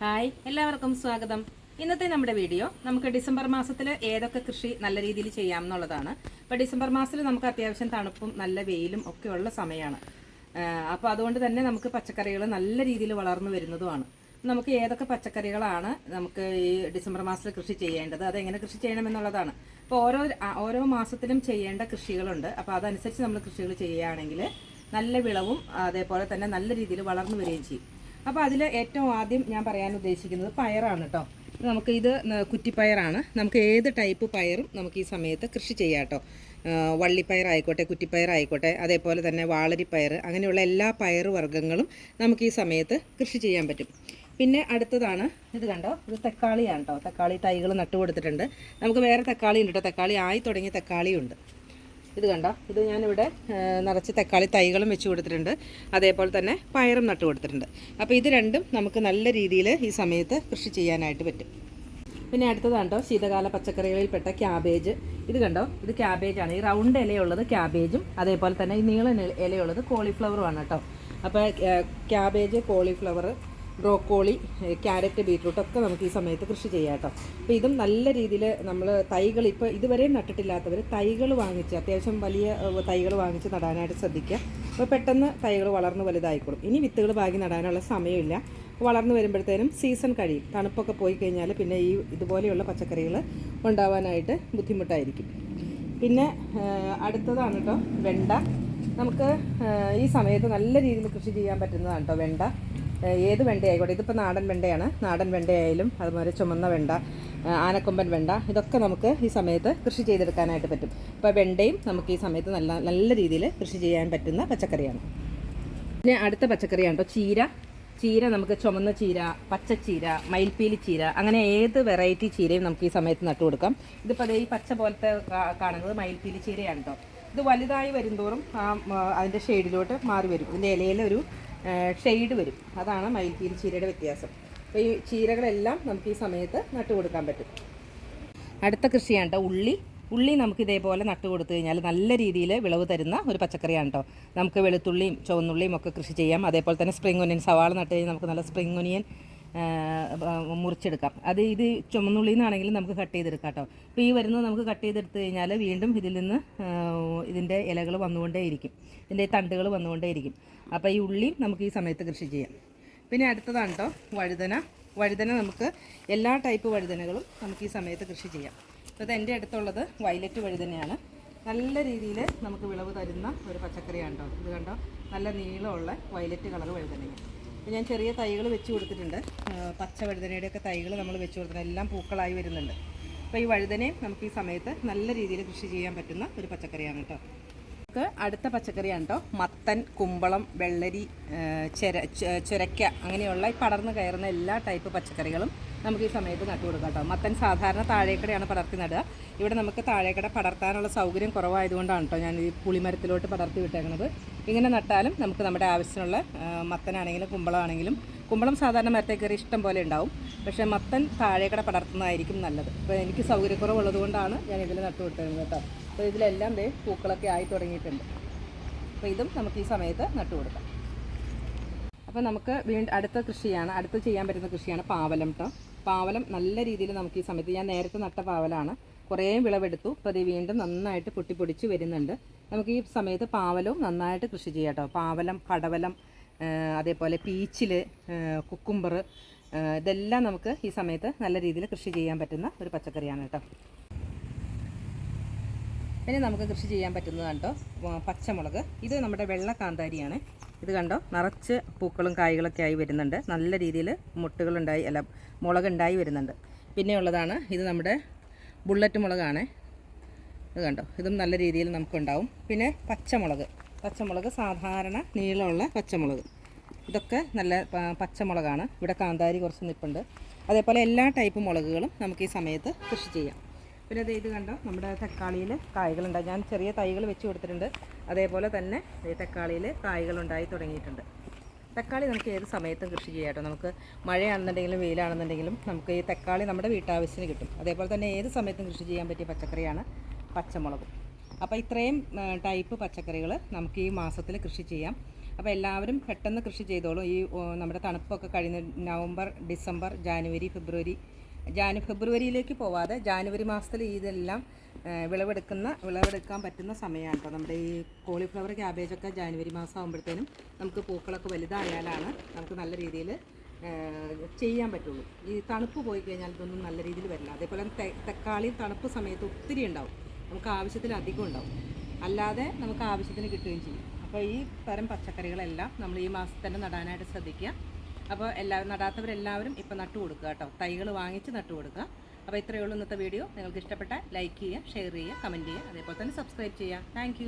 Hi, എല്ലാവർക്കും സ്വാഗതം. ഇന്നത്തെ നമ്മുടെ വീഡിയോ നമുക്ക് ഡിസംബർ മാസത്തിൽ ഏതൊക്കെ കൃഷി നല്ല രീതിയിൽ ചെയ്യാം എന്നുള്ളതാണ്. ഇപ്പോൾ ഡിസംബർ മാസത്തിൽ നമുക്ക് അത്യാവശ്യം തണുപ്പും നല്ല വെയിലും ഒക്കെ ഉള്ള സമയമാണ്. അപ്പോൾ അതുകൊണ്ട് തന്നെ നമുക്ക് പച്ചക്കറികൾ നല്ല രീതിയിൽ വളർന്നു വരുന്നതുമാണ്. നമുക്ക് ഏതൊക്കെ പച്ചക്കറികളാണ് നമുക്ക് ഈ ഡിസംബർ മാസത്തിൽ കൃഷി ചെയ്യേണ്ടത്, അതെങ്ങനെ കൃഷി ചെയ്യണമെന്നുള്ളതാണ്. അപ്പോൾ ഓരോ മാസത്തിലും ചെയ്യേണ്ട കൃഷികളുണ്ട്. അപ്പോൾ അതനുസരിച്ച് നമ്മൾ കൃഷികൾ ചെയ്യുകയാണെങ്കിൽ നല്ല വിളവും അതേപോലെ തന്നെ നല്ല രീതിയിൽ വളർന്നു വരികയും ചെയ്യും. അപ്പോൾ അതിൽ ഏറ്റവും ആദ്യം ഞാൻ പറയാൻ ഉദ്ദേശിക്കുന്നത് പയറാണ് കേട്ടോ. ഇത് കുറ്റിപ്പയറാണ്. നമുക്ക് ഏത് ടൈപ്പ് പയറും നമുക്ക് ഈ സമയത്ത് കൃഷി ചെയ്യാം കേട്ടോ. വള്ളിപ്പയറായിക്കോട്ടെ, കുറ്റിപ്പയറായിക്കോട്ടെ, അതേപോലെ തന്നെ വാളരിപ്പയർ, അങ്ങനെയുള്ള എല്ലാ പയർ വർഗ്ഗങ്ങളും നമുക്ക് ഈ സമയത്ത് കൃഷി ചെയ്യാൻ പറ്റും. പിന്നെ അടുത്തതാണ്, ഇത് കണ്ടോ, ഇത് തക്കാളിയാണ് കേട്ടോ. തക്കാളി തൈകൾ നട്ടു കൊടുത്തിട്ടുണ്ട്. നമുക്ക് വേറെ തക്കാളി ഉണ്ട് കേട്ടോ. തക്കാളി ആയി തുടങ്ങിയ തക്കാളിയുണ്ട്. ഇത് കണ്ടോ, ഇത് ഞാനിവിടെ നിറച്ച് തക്കാളി തൈകളും വെച്ച് കൊടുത്തിട്ടുണ്ട്. അതേപോലെ തന്നെ പയറും നട്ടു കൊടുത്തിട്ടുണ്ട്. അപ്പോൾ ഇത് രണ്ടും നമുക്ക് നല്ല രീതിയിൽ ഈ സമയത്ത് കൃഷി ചെയ്യാനായിട്ട് പറ്റും. പിന്നെ അടുത്തതാണ് കേട്ടോ ശീതകാല പച്ചക്കറികളിൽപ്പെട്ട ക്യാബേജ്. ഇത് കണ്ടോ, ഇത് ക്യാബേജാണ്. ഈ റൗണ്ട് ഇലയുള്ളത് ക്യാബേജും അതേപോലെ തന്നെ ഈ നീള ഇലയുള്ളത് കോളിഫ്ലവറുമാണ് കേട്ടോ. അപ്പോൾ cabbage, cauliflower, broccoli, carrot, beetroot ഒക്കെ നമുക്ക് ഈ സമയത്ത് കൃഷി ചെയ്യാം കേട്ടോ. അപ്പോൾ ഇതും നല്ല രീതിയിൽ നമ്മൾ തൈകൾ ഇപ്പോൾ ഇതുവരെ നട്ടിട്ടില്ലാത്തവർ തൈകൾ വാങ്ങിച്ച്, അത്യാവശ്യം വലിയ തൈകൾ വാങ്ങിച്ച് നടാനായിട്ട് ശ്രദ്ധിക്കുക. അപ്പോൾ പെട്ടെന്ന് തൈകൾ വളർന്ന് വലുതായിക്കോളും. ഇനി വിത്തുകൾ പാകി നടാനുള്ള സമയമില്ല. വളർന്നു വരുമ്പോഴത്തേനും സീസൺ കഴിയും. തണുപ്പൊക്കെ പോയി കഴിഞ്ഞാൽ പിന്നെ ഇതുപോലെയുള്ള പച്ചക്കറികൾ ഉണ്ടാവാനായിട്ട് ബുദ്ധിമുട്ടായിരിക്കും. പിന്നെ അടുത്തതാണ് കേട്ടോ വെണ്ട. നമുക്ക് ഈ സമയത്ത് നല്ല രീതിയിൽ കൃഷി ചെയ്യാൻ പറ്റുന്നതാണ് കേട്ടോ വെണ്ട. ഏത് വെണ്ടയായിക്കോട്ടെ, ഇതിപ്പോൾ നാടൻ വെണ്ടയാണ്. നാടൻ വെണ്ടയായാലും അതുപോലെ ചുമന്ന വെണ്ട, ആനക്കൊമ്പൻ വെണ്ട, ഇതൊക്കെ നമുക്ക് ഈ സമയത്ത് കൃഷി ചെയ്തെടുക്കാനായിട്ട് പറ്റും. ഇപ്പോൾ വെണ്ടയും നമുക്ക് ഈ സമയത്ത് നല്ല രീതിയിൽ കൃഷി ചെയ്യാൻ പറ്റുന്ന പച്ചക്കറിയാണ്. പിന്നെ അടുത്ത പച്ചക്കറിയാണ് കേട്ടോ ചീര. ചീര നമുക്ക് ചുമന്ന ചീര, പച്ചച്ചീര, മയിൽപ്പീലി ചീര, അങ്ങനെ ഏത് വെറൈറ്റി ചീരയും നമുക്ക് ഈ സമയത്ത് നട്ടു കൊടുക്കാം. ഇതിപ്പോൾ ഈ പച്ച പോലത്തെ കാണുന്നത് മയിൽപ്പീലി ചീരയാണ് കേട്ടോ. ഇത് വലുതായി വരുംതോറും അതിൻ്റെ ഷെയ്ഡിലോട്ട് മാറി വരും. ഇതിൻ്റെ ഇലയിലൊരു ഷെയ്ഡ് വരും. അതാണ് മയിൽപ്പീലി ചീരയുടെ വ്യത്യാസം. അപ്പോൾ ഈ ചീരകളെല്ലാം നമുക്ക് ഈ സമയത്ത് നട്ടു കൊടുക്കാൻ പറ്റും. അടുത്ത കൃഷിയാണ് കേട്ടോ ഉള്ളി. ഉള്ളി നമുക്ക് ഇതേപോലെ നട്ടു കൊടുത്തു കഴിഞ്ഞാൽ നല്ല രീതിയിൽ വിളവ് തരുന്ന ഒരു പച്ചക്കറിയാണ് കേട്ടോ. നമുക്ക് വെളുത്തുള്ളിയും ചുവന്നുള്ളിയും ഒക്കെ കൃഷി ചെയ്യാം. അതേപോലെ തന്നെ സ്പ്രിംഗ് ഒനിയൻ, സവാള നട്ട് കഴിഞ്ഞാൽ നമുക്ക് നല്ല സ്പ്രിംഗ് ഒനിയൻ മുറിച്ചെടുക്കാം. ഇത് ചുമന്നുള്ളിയിൽ നിന്നാണെങ്കിലും നമുക്ക് കട്ട് ചെയ്തെടുക്കാം കേട്ടോ. അപ്പോൾ ഈ വരുന്നത് നമുക്ക് കട്ട് ചെയ്തെടുത്ത് കഴിഞ്ഞാൽ വീണ്ടും ഇതിൽ നിന്ന് ഇതിൻ്റെ ഇലകൾ വന്നുകൊണ്ടേയിരിക്കും, ഇതിൻ്റെ തണ്ടുകൾ വന്നുകൊണ്ടേയിരിക്കും. അപ്പോൾ ഈ ഉള്ളി നമുക്ക് ഈ സമയത്ത് കൃഷി ചെയ്യാം. പിന്നെ അടുത്തതാണ് കേട്ടോ വഴുതന. വഴുതന നമുക്ക് എല്ലാ ടൈപ്പ് വഴുതനകളും നമുക്ക് ഈ സമയത്ത് കൃഷി ചെയ്യാം. അപ്പോൾ ഇത് എൻ്റെ അടുത്തുള്ളത് വയലറ്റ് വഴുതനയാണ്. നല്ല രീതിയിൽ നമുക്ക് വിളവ് തരുന്ന ഒരു പച്ചക്കറിയാണ് കേട്ടോ. ഇത് കണ്ടോ, നല്ല നീളമുള്ള വയലറ്റ് കളർ വഴുതനയാണ്. അപ്പോൾ ഞാൻ ചെറിയ തൈകൾ വെച്ച് കൊടുത്തിട്ടുണ്ട്. പച്ച വഴുതനയുടെയൊക്കെ തൈകൾ നമ്മൾ വെച്ച് കൊടുത്തിട്ടുണ്ട്. എല്ലാം പൂക്കളായി വരുന്നുണ്ട്. അപ്പോൾ ഈ വഴുതനയും നമുക്ക് ഈ സമയത്ത് നല്ല രീതിയിൽ കൃഷി ചെയ്യാൻ പറ്റുന്ന ഒരു പച്ചക്കറിയാണ് കേട്ടോ. നമുക്ക് അടുത്ത പച്ചക്കറിയാണ് കേട്ടോ മത്തൻ, കുമ്പളം, വെള്ളരി, ചുരക്ക, അങ്ങനെയുള്ള ഈ പടർന്ന് കയറുന്ന എല്ലാ ടൈപ്പ് പച്ചക്കറികളും നമുക്ക് ഈ സമയത്ത് നട്ടു കൊടുക്കാം കേട്ടോ. മത്തൻ സാധാരണ താഴേക്കടയാണ് പടർത്തി നടുക. ഇവിടെ നമുക്ക് താഴേക്കട പടർത്താനുള്ള സൗകര്യം കുറവായതുകൊണ്ടാണ് കേട്ടോ ഞാൻ ഈ പുളിമരത്തിലോട്ട് പടർത്തി വിട്ടേക്കുന്നത്. ഇങ്ങനെ നട്ടാലും നമുക്ക് നമ്മുടെ ആവശ്യത്തിനുള്ള മത്തനാണെങ്കിലും കുമ്പളമാണെങ്കിലും, കുമ്പളം സാധാരണ മരത്തെ കയറി ഇഷ്ടം പോലെ ഉണ്ടാവും. പക്ഷേ മത്തൻ താഴേക്കട പടർത്തുന്നതായിരിക്കും നല്ലത്. അപ്പോൾ എനിക്ക് സൗകര്യക്കുറവുള്ളത് കൊണ്ടാണ് ഞാൻ ഇതിൽ നട്ടു വിട്ടേക്കുന്നത് കേട്ടോ. അപ്പോൾ ഇതിലെല്ലാം പൂക്കളൊക്കെ ആയി തുടങ്ങിയിട്ടുണ്ട്. അപ്പോൾ ഇതും നമുക്ക് ഈ സമയത്ത് നട്ടു കൊടുക്കാം. അപ്പോൾ നമുക്ക് അടുത്ത കൃഷിയാണ്, അടുത്ത് ചെയ്യാൻ പറ്റുന്ന കൃഷിയാണ് പാവലം കേട്ടോ. പാവലം നല്ല രീതിയിൽ നമുക്ക് ഈ സമയത്ത്, ഞാൻ നേരത്തെ നട്ട പാവലാണ്, കുറേ വിളവെടുത്തു. അപ്പോൾ അത് വീണ്ടും നന്നായിട്ട് പൊട്ടിപ്പൊടിച്ച് വരുന്നുണ്ട്. നമുക്ക് ഈ സമയത്ത് പാവലവും നന്നായിട്ട് കൃഷി ചെയ്യാം കേട്ടോ. പാവലം, പടവലം, അതേപോലെ പീച്ചിൽ, കുക്കുംബർ, ഇതെല്ലാം നമുക്ക് ഈ സമയത്ത് നല്ല രീതിയിൽ കൃഷി ചെയ്യാൻ പറ്റുന്ന ഒരു പച്ചക്കറിയാണ് കേട്ടോ. പിന്നെ നമുക്ക് കൃഷി ചെയ്യാൻ പറ്റുന്നതാണ് കേട്ടോ പച്ചമുളക്. ഇത് നമ്മുടെ വെള്ള കാന്താരിയാണ്. ഇത് കണ്ടോ, നിറച്ച് പൂക്കളും കായ്കളൊക്കെ ആയി വരുന്നുണ്ട്. നല്ല രീതിയിൽ മുളകുണ്ടായി വരുന്നുണ്ട്. പിന്നെ ഉള്ളതാണ് ഇത് നമ്മുടെ ബുള്ളറ്റ് മുളകാണ്. ഇത് കണ്ടോ, ഇതും നല്ല രീതിയിൽ നമുക്കുണ്ടാവും. പിന്നെ പച്ചമുളക് സാധാരണ നീളമുള്ള പച്ചമുളക്, ഇതൊക്കെ നല്ല പച്ചമുളകാണ്. ഇവിടെ കാന്താരി കുറച്ച് നിൽപ്പുണ്ട്. അതേപോലെ എല്ലാ ടൈപ്പ് മുളകുകളും നമുക്ക് ഈ സമയത്ത് കൃഷി ചെയ്യാം. പിന്നെ ഇത് കണ്ടോ, നമ്മുടെ തക്കാളിയിൽ കായ്കളുണ്ടായി. ഞാൻ ചെറിയ തൈകൾ വെച്ച് കൊടുത്തിട്ടുണ്ട്. അതേപോലെ തന്നെ തക്കാളിയിൽ കായ്കളുണ്ടായി തുടങ്ങിയിട്ടുണ്ട്. തക്കാളി നമുക്ക് ഏത് സമയത്തും കൃഷി ചെയ്യാം കേട്ടോ. നമുക്ക് മഴയാണെന്നുണ്ടെങ്കിലും വെയിലാണെന്നുണ്ടെങ്കിലും നമുക്ക് ഈ തക്കാളി നമ്മുടെ വീട്ടാവശ്യത്തിന് കിട്ടും. അതേപോലെ തന്നെ ഏത് സമയത്തും കൃഷി ചെയ്യാൻ പറ്റിയ പച്ചക്കറിയാണ് പച്ചമുളകും. അപ്പോൾ ഇത്രയും ടൈപ്പ് പച്ചക്കറികൾ നമുക്ക് ഈ മാസത്തിൽ കൃഷി ചെയ്യാം. അപ്പോൾ എല്ലാവരും പെട്ടെന്ന് കൃഷി ചെയ്തോളൂ. ഈ നമ്മുടെ തണുപ്പൊക്കെ കഴിഞ്ഞ് നവംബർ, ഡിസംബർ, ജാനുവരി, ഫെബ്രുവരിയിലേക്ക് പോവാതെ ജാനുവരി മാസത്തിൽ ഇതെല്ലാം വിളവെടുക്കാൻ പറ്റുന്ന സമയമാണ് കേട്ടോ. നമ്മുടെ ഈ കോളിഫ്ലവർ, ക്യാബേജൊക്കെ ജാനുവരി മാസം ആകുമ്പോഴത്തേനും നമുക്ക് പൂക്കളൊക്കെ വലുതായാലാണ് നമുക്ക് നല്ല രീതിയിൽ ചെയ്യാൻ പറ്റുള്ളൂ. ഈ തണുപ്പ് പോയി കഴിഞ്ഞാൽ ഇതൊന്നും നല്ല രീതിയിൽ വരില്ല. അതേപോലെ തക്കാളി തണുപ്പ് സമയത്ത് ഒത്തിരി ഉണ്ടാവും, നമുക്ക് ആവശ്യത്തിലധികം ഉണ്ടാവും, അല്ലാതെ നമുക്ക് ആവശ്യത്തിന് കിട്ടുകയും ചെയ്യും. അപ്പോൾ ഈ തരം പച്ചക്കറികളെല്ലാം നമ്മൾ ഈ മാസത്തിൽ തന്നെ നടാനായിട്ട് ശ്രദ്ധിക്കുക. അപ്പോൾ നടാത്തവരെല്ലാവരും ഇപ്പോൾ നട്ടു കൊടുക്കുക കേട്ടോ, തൈകൾ വാങ്ങിച്ച് നട്ടു കൊടുക്കുക. അപ്പോൾ ഇത്രയേ ഉള്ളൂ ഇന്നത്തെ വീഡിയോ. നിങ്ങൾക്ക് ഇഷ്ടപ്പെട്ടാൽ ലൈക്ക് ചെയ്യുക, ഷെയർ ചെയ്യുക, കമൻറ്റ് ചെയ്യുക, അതേപോലെ തന്നെ സബ്സ്ക്രൈബ് ചെയ്യുക. താങ്ക്